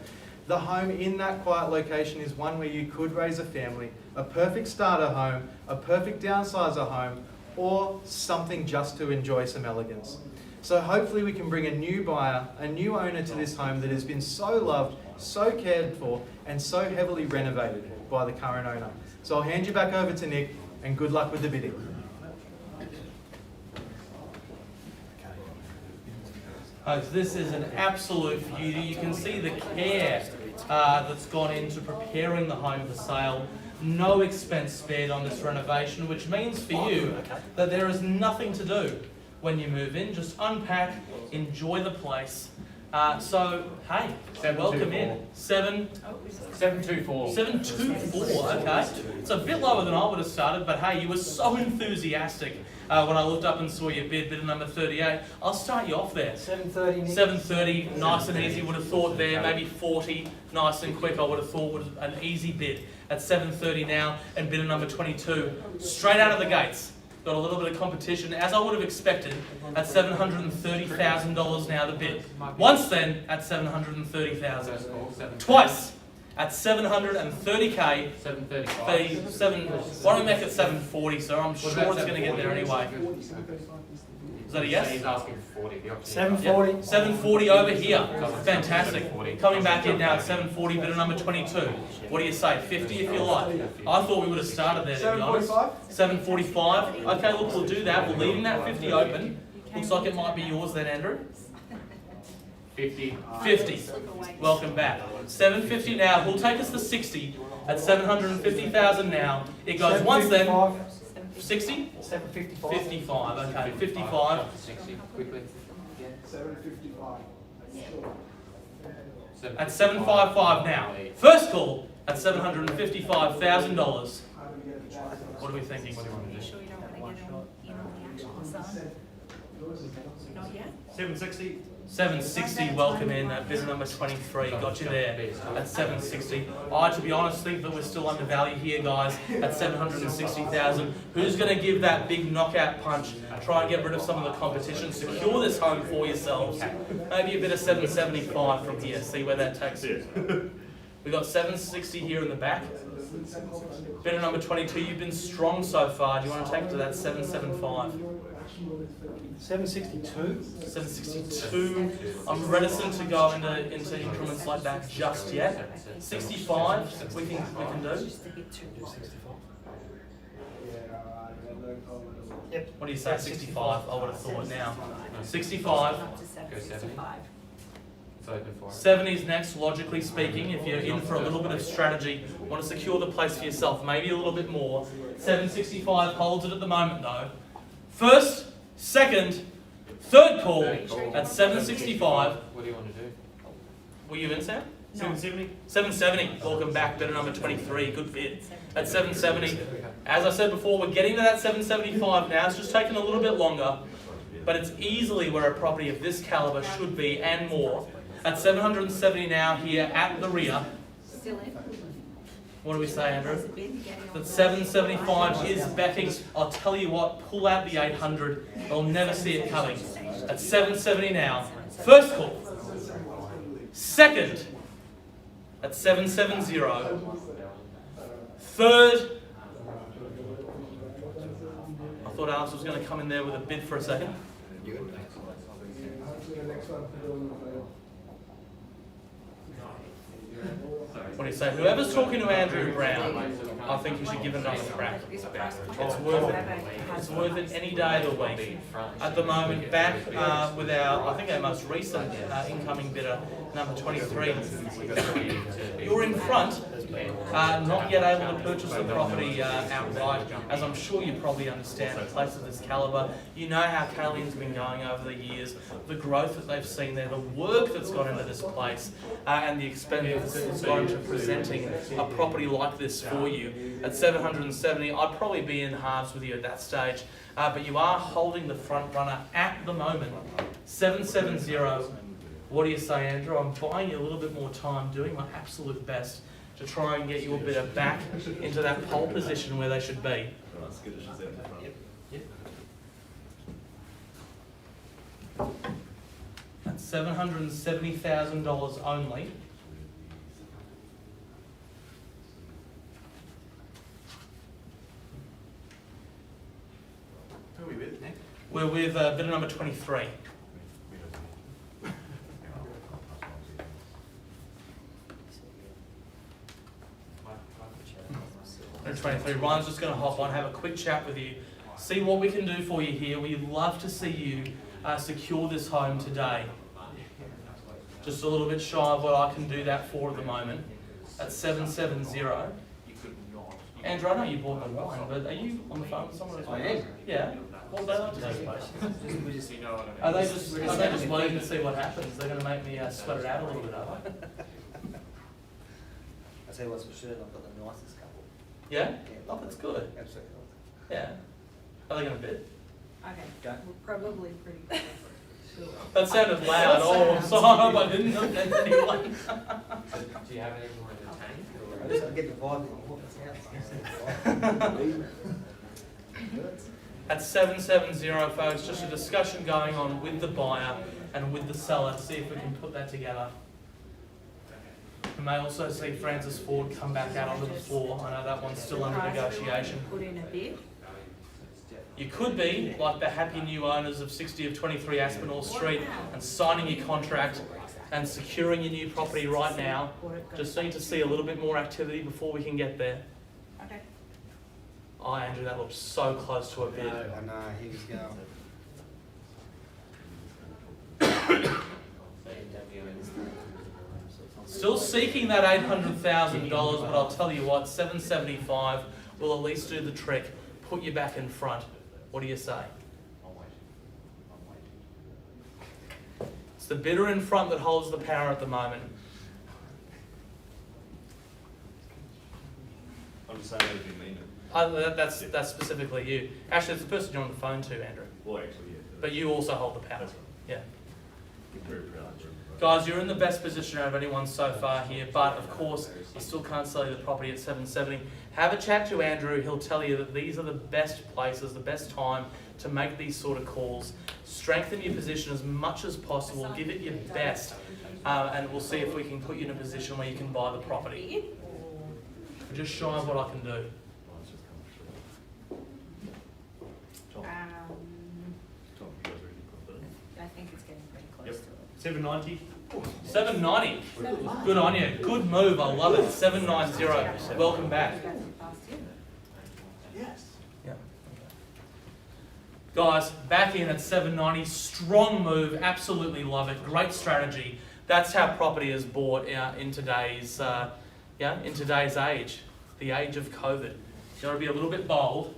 The home in that quiet location is one where you could raise a family, a perfect starter home, a perfect downsizer home, or something just to enjoy some elegance. So hopefully we can bring a new buyer, a new owner to this home that has been so loved, so cared for, and so heavily renovated by the current owner. So I'll hand you back over to Nick, and good luck with the bidding. Folks, this is an absolute beauty. You can see the care that's gone into preparing the home for sale. No expense spared on this renovation, which means for you that there is nothing to do when you move in. Just unpack, enjoy the place. So, hey, welcome in. 724. 724, okay. It's a bit lower than I would have started, but hey, you were so enthusiastic when I looked up and saw your bid number 38. I'll start you off there. 7:30. 730, nice and easy, would have thought there. Maybe 40, nice and quick, I would have thought was an easy bid. At 730 now, and bidder number 22, straight out of the gates. Got a little bit of competition, as I would have expected, at $730,000 now the bid. Once then, at $730,000. Twice, at $730K. 735. Why don't we make it 740, sir? I'm sure it's going to get there anyway. Is that a yes? He's asking for 40. The option. 740. Yep. 740 over here. Fantastic. Coming back in now at 740, bidder number 22. What do you say? 50 if you like. I thought we would have started there, to be honest. 745. Okay, look, we'll do that. We're leaving that 50 open. Looks like it might be yours then, Andrew. 50. 50. Welcome back. 750 now. We'll take us to 60 at 750,000 now. It goes once then. 60? 755. 55. Okay, 55. 60. Quickly. 755. At 755 now. First call at $755,000. What are we thinking? Are you sure you don't want to get in on the actual zone? Not yet? 760. 760, welcome in. Bidder number 23, got you there at 760. I, to be honest, think that we're still undervalued here, guys, at 760,000. Who's going to give that big knockout punch? Try and get rid of some of the competition. Secure this home for yourselves. Maybe a bit of 775 from here. See where that takes you. We got 760 here in the back. Bidder number 22, you've been strong so far. Do you want to take it to that 775? 762. 762. I'm reticent to go into increments like that just yet. 65 we can do. Just a bit too low. Yep. What do you say? 65. I would have thought now. 65. Up to 765. It's open for it. 70s next, logically speaking, if you're in for a little bit of strategy, want to secure the place for yourself, maybe a little bit more. 765 holds it at the moment though. First, second, third call at 765. What do you want to do? Were you in, Sam? 770. 770. Welcome back, bidder number 23. Good bid. At 770. As I said before, we're getting to that 775 now. It's just taking a little bit longer, but it's easily where a property of this caliber should be and more. At 770 now here at the rear. Still in? What do we say, Andrew? Has it been getting on That the- 775 is backing. I'll tell you what, pull out the 800. They'll never see it coming. At 770 now. First call. Second at 770. Third. I thought Alex was going to come in there with a bid for a second. What do you say? Whoever's talking to Andrew Brown, I think you should give it another crack. Is price It's worth it. It's worth it any day of the week. At the moment, back with our, I think our most recent incoming bidder, number 23. You're in front, not yet able to purchase the property outright. As I'm sure you probably understand, a place of this calibre, you know how Kalian's been going over the years, the growth that they've seen there, the work that's gone into this place, and the expense that's gone into presenting a property like this for you. At 770, I'd probably be in halves with you at that stage, but you are holding the front runner at the moment. 770. What do you say, Andrew? I'm buying you a little bit more time, doing my absolute best to try and get you a bit of back into that pole position where they should be. At $770,000 only. Who are we with, Nick? We're with bidder number 23. Number 23. Ryan's just going to hop on, have a quick chat with you, see what we can do for you here. We'd love to see you secure this home today. Just a little bit shy of what I can do that for at the moment. At 770. Andrew, I know you bought the wine, but are you on the phone with someone as well? I am. Yeah. What they like to do? We just, you know what I mean. Are they just waiting to see what happens? They're going to make me sweat it out a little bit, are they? I tell you what's for sure, I've got the nicest couple. Yeah? Oh, that's good. Absolutely. Yeah. Are they going to bid? Okay, Go. we're probably pretty close. Sure. That sounded loud. Oh, I'm sorry. I hope I didn't offend anyone. Do you have any more in the tank? I just get the vibe that you walk us out. At 770, folks, just a discussion going on with the buyer and with the seller to see if we can put that together. We may also see Francis Ford come back out onto the floor. I know that one's still under negotiation. Put in a bid. You could be like the happy new owners of 60 of 23 Aspinall Street and signing your contract and securing your new property right now. Just need to see a little bit more activity before we can get there. Okay. Oh, Andrew, that looks so close to a bid. I know, he was going. Still seeking that $800,000, but I'll tell you what, 775 will at least do the trick. Put you back in front. What do you say? It's the bidder in front that holds the power at the moment. I'm just saying that if you mean it. That's specifically you. Actually, it's the person you're on the phone to, Andrew. Well, actually, yeah. But you also hold the power. That's right. Yeah. Very proud. Guys, you're in the best position out of anyone so far here, but of course, you still can't sell the property at 770. Have a chat to Andrew. He'll tell you that these are the best places, the best time to make these sort of calls. Strengthen your position as much as possible. Give it your best, and we'll see if we can put you in a position where you can buy the property. Bid? Just shy of what I can do. I think it's getting pretty close Yep. to it. 790. 790. Good on you. Good move. I love it. 790. Welcome back. That's past you. Yeah. Guys, back in at 790. Strong move. Absolutely love it. Great strategy. That's how property is bought in today's age, the age of COVID. You got to be a little bit bold.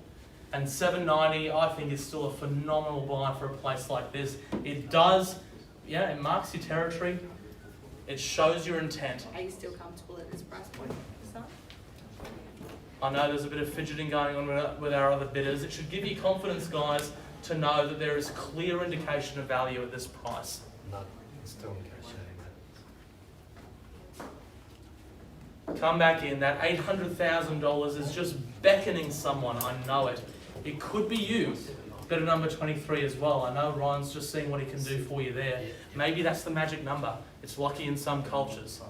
And 790, I think, is still a phenomenal buy for a place like this. It does, it marks your territory. It shows your intent. Are you still comfortable at this price point, son? I know there's a bit of fidgeting going on with our other bidders. It should give you confidence, guys, to know that there is clear indication of value at this price. No, still negotiating that. Come back in. That $800,000 is just beckoning someone. I know it. It could be you, bidder number 23 as well. I know Ryan's just seeing what he can do for you there. Maybe that's the magic number. It's lucky in some cultures.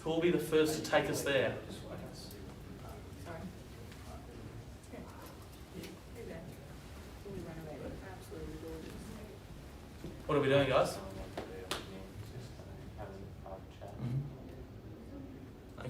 Who'll be the first to take us there? Sorry. Yeah. Do that. We renovated. Absolutely gorgeous. What are we doing, guys? Okay.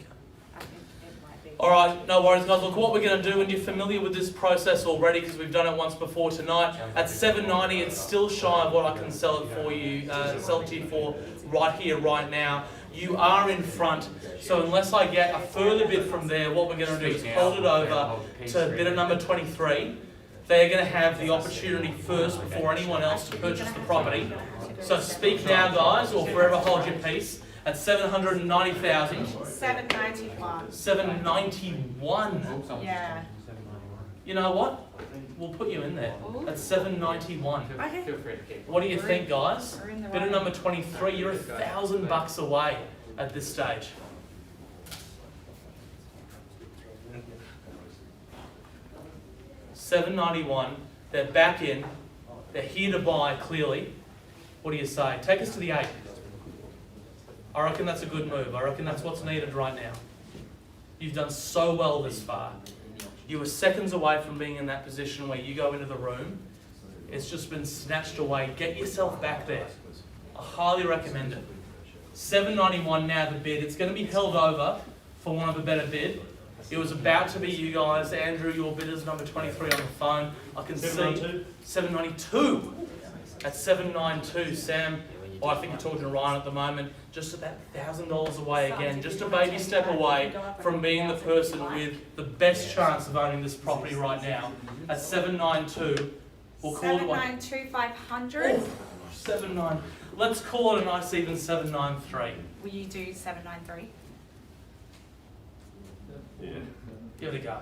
I think it might be. All right, no worries, guys. Look, what we're going to do, and you're familiar with this process already because we've done it once before tonight. At 790, it's still shy of what I can sell it for you, sell it to you for right here, right now. You are in front, so unless I get a further bid from there, what we're going to do is hold it over to bidder number 23. They're going to have the opportunity first before anyone else to purchase the property. So speak now, guys, or forever hold your peace. At 790,000. 791. 791. Yeah. You know what? We'll put you in there. At 791. Okay. Feel free to keep. What do you think, guys? We're in the Bidder right. number 23. You're $1,000 away at this stage. $791. They're back in. They're here to buy. Clearly. What do you say? Take us to the 8. I reckon that's a good move. I reckon that's what's needed right now. You've done so well this far. You were seconds away from being in that position where you go into the room. It's just been snatched away. Get yourself back there. I highly recommend it. $791 now the bid. It's going to be held over for want of a better bid. It was about to be you guys. Andrew, your bidder's number 23 on the phone. I can see 792. At 792, Sam. or I think you're talking to Ryan at the moment, just about $1,000 away again, just a baby step away from being the person with the best chance of owning this property right now. At 792, we'll call it one. 792,500. 79. Let's call it a nice even 793. Will you do 793? Yeah. Give it a go.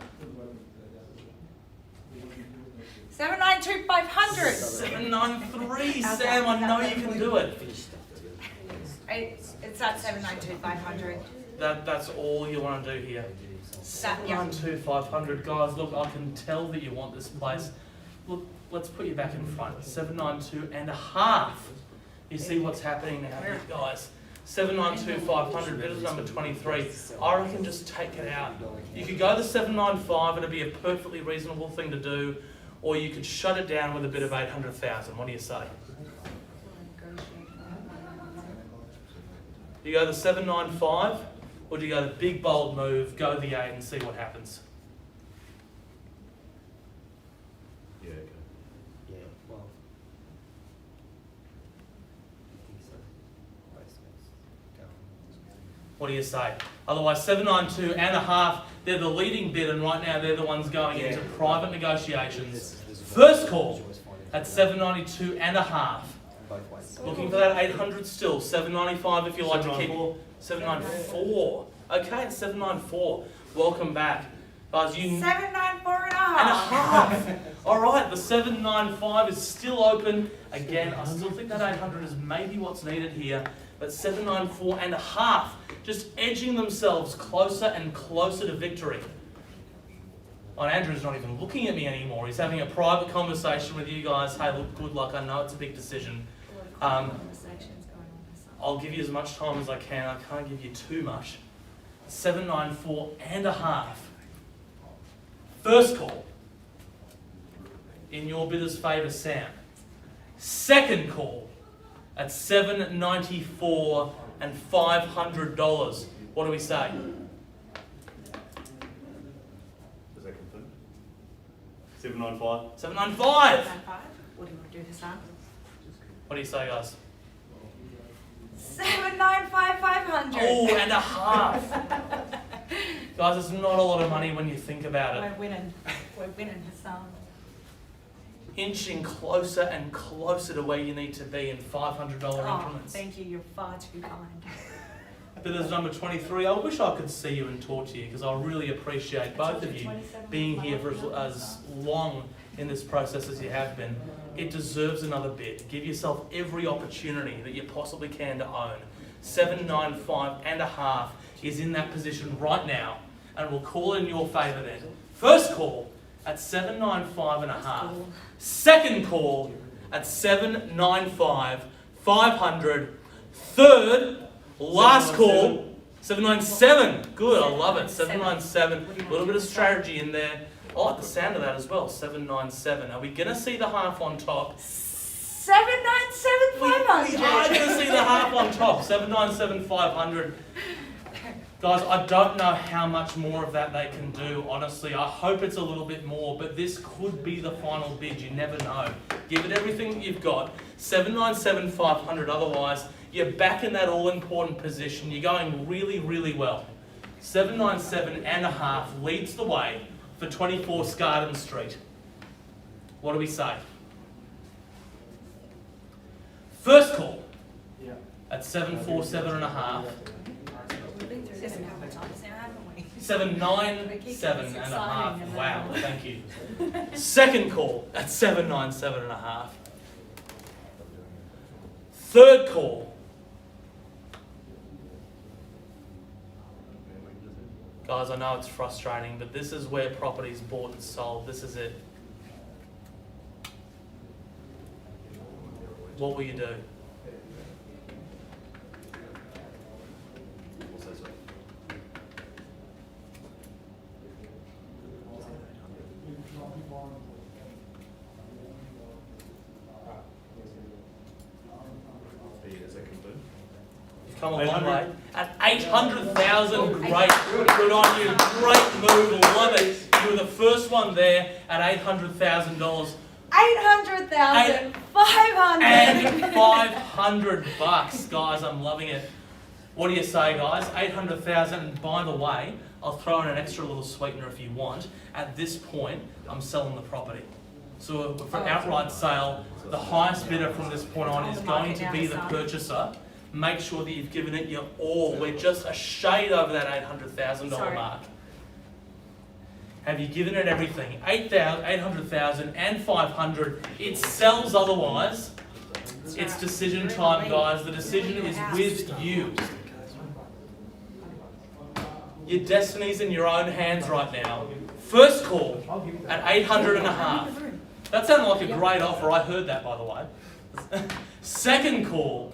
792,500. 793, Sam. I know you can do it. It's at 792,500. That's all you want to do here. 792,500, guys. Look, I can tell that you want this place. Look, let's put you back in front. 792 and a half. You see what's happening now, here, guys. 792,500, bidder's number 23. I reckon just take it out. You could go to 795, it'd be a perfectly reasonable thing to do, or you could shut it down with a bid of 800,000. What do you say? You go the 795, or do you go the big bold move, go the 8 and see what happens? Yeah, okay. Yeah, well. What do you say? Otherwise, 792 and a half, they're the leading bid, and right now they're the ones going into private negotiations. First call at 792 and a half. Looking for that 800 still. 795 if you like to keep. 794. Okay, it's 794. Welcome back. Guys, 794 and a and a half. half. All right, the 795 is still open. Again, I still think that 800 is maybe what's needed here, but 794 and a half, just edging themselves closer and closer to victory. Oh, Andrew's not even looking at me anymore. He's having a private conversation with you guys. Hey, look, good luck. I know it's a big decision. I'll give you as much time as I can. I can't give you too much. 794 and a half. First call. In your bidder's favour, Sam. Second call at $794 and $500. What do we say? Is that confirmed? 795? 795. What do you want to do, Hassan? What do you say, guys? 795,500. Oh, and a half. Guys, it's not a lot of money when you think about it. We're winning. We're winning, Hassan. Inching closer and closer to where you need to be in $500 Oh, increments. thank you. You're far too kind. Bidder's number 23. I wish I could see you and talk to you because I really appreciate both of you being here for as long in this process as you have been. It deserves another bid. Give yourself every opportunity that you possibly can to own. 795 and a half is in that position right now, and we'll call in your favour then. First call at 795 and a half. Second call at 795 500. Third, last call, 797. Good, I love it. 797. A little bit of strategy in there. I like the sound of that as well. 797. Are we going to see the half on top? 797,500. We are going to see the half on top. 797 500. Guys, I don't know how much more of that they can do, honestly. I hope it's a little bit more, but this could be the final bid. You never know. Give it everything that you've got. 797 500. Otherwise, you're back in that all-important position. You're going really, really well. 797 and a half leads the way for 24 Scarden Street. What do we say? First call at 747 and a half. We've been through this a couple of times now, haven't we? 797 and a half. Wow, thank you. Second call at 797 and a half. Third call. Guys, I know it's frustrating, but this is where property's bought and sold. This is it. What will you do? You've come a long way. At 800,000, great. Good on you. Great move. Love it. You were the first one there at $800,000. $800,500. And $500, guys. I'm loving it. What do you say, guys? 800,000. And by the way, I'll throw in an extra little sweetener if you want. At this point, I'm selling the property. So for outright sale, the highest bidder from this point on is going to be the purchaser. Make sure that you've given it your all. We're just a shade over that $800,000 Sorry. mark. Have you given it everything? 800,000 and 500. It sells otherwise. It's decision time, guys. The decision is with you. Your destiny's in your own hands right now. First call at 800.5. That sounded like a great offer. I heard that, by the way. Second call.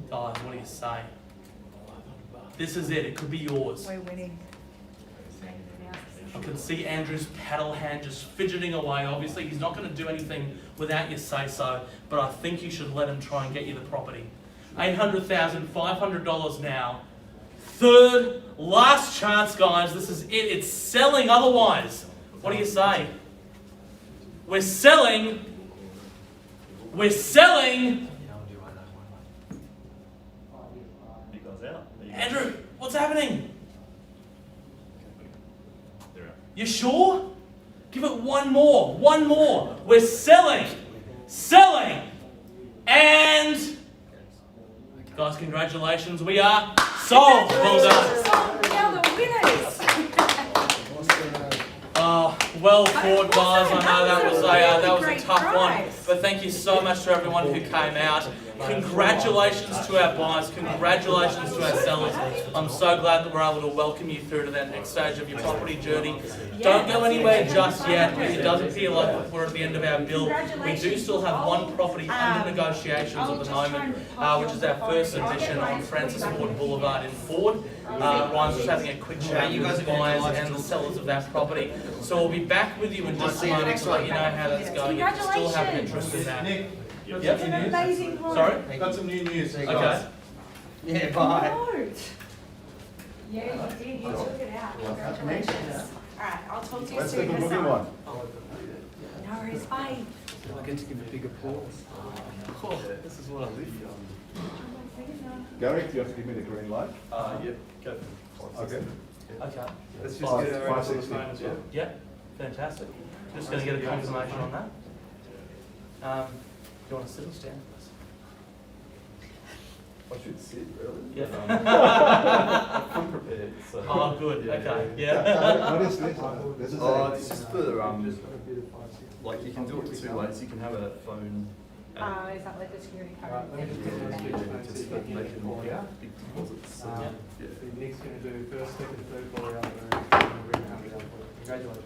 Guys, what do you say? This is it. It could be yours. We're winning. I can see Andrew's paddle hand just fidgeting away. Obviously, he's not going to do anything without you say so, but I think you should let him try and get you the property. $800,500 now. Third, last chance, guys. This is it. It's selling otherwise. What do you say? We're selling. We're selling. You guys out? Are you guys- Andrew, what's happening? They're out. You sure? Give it one more. One more. We're selling. Selling. And... Guys, congratulations. We are sold. Well done. Now the winners. Well fought, guys. I know that was a Great tough one, prize. but thank you so much to everyone who came out. Congratulations to our buyers. Congratulations to our sellers. I'm so glad that we're able to welcome you through to that next stage of your property journey. Don't go anywhere just yet. It does appear like we're at the end of our build. We do still have one property under negotiations at the moment, which is our first edition on Francis Ford Boulevard in Ford. Ryan's just having a quick chat with the buyers and the sellers of that property. So we'll be back with you in just a moment to let you know how that's going. If you still have an interest in that. Nick, Yep. It's an amazing one. Sorry? got some new news. Okay. Yeah, bye. No. Yeah, you did. You took it out. Congratulations. All right, I'll talk to you Let's soon. take a Hassan. moving one. No worries, bye. I get to give a big applause. This is what I live Gary, do you have to give me the green light? Yep, go. Okay. Okay. Let's just Five- get our on the 560. phone as well. Yeah, fantastic. Just going to get a confirmation on that. Do you want to sit or stand? I should sit, really? Yeah. I'm prepared, so. Oh, good. Yeah, Okay. yeah. Yeah. What is this? This is Oh, a... it's just for, like, you can do it two ways. You can have a phone. Is that like the security code? Just for making more big deposits. So, Yeah. yeah. Nick's going to do first, second, third, call out. Congratulations.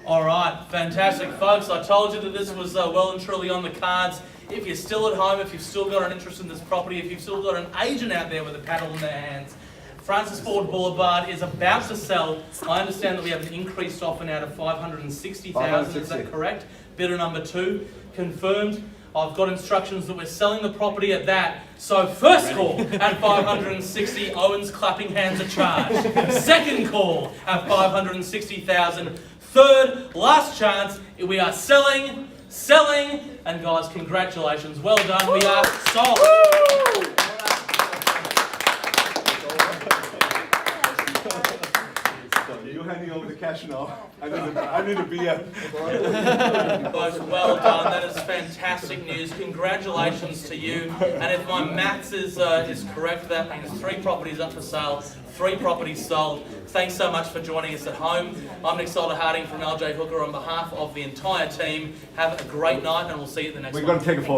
All right, fantastic, folks. I told you that this was well and truly on the cards. If you're still at home, if you've still got an interest in this property, if you've still got an agent out there with a paddle in their hands, Francis Ford Boulevard is about to sell. I understand that we have an increased offer now to $560,000. Is that correct? Bidder number 2 confirmed. I've got instructions that we're selling the property at that. So first call at 560, Owen's clapping hands are charged. Second call at 560,000. Third, last chance, we are selling, and guys, congratulations, well done, we are sold. You're handing over the cash now. I need a beer. Guys, well done, that is fantastic news, congratulations to you. And if my maths is correct, that means 3 properties up for sale, 3 properties sold. Thanks so much for joining us at home. I'm Nick Solder-Harding from LJ Hooker on behalf of the entire team. Have a great night and we'll see you at the next one. We're going to take a photo.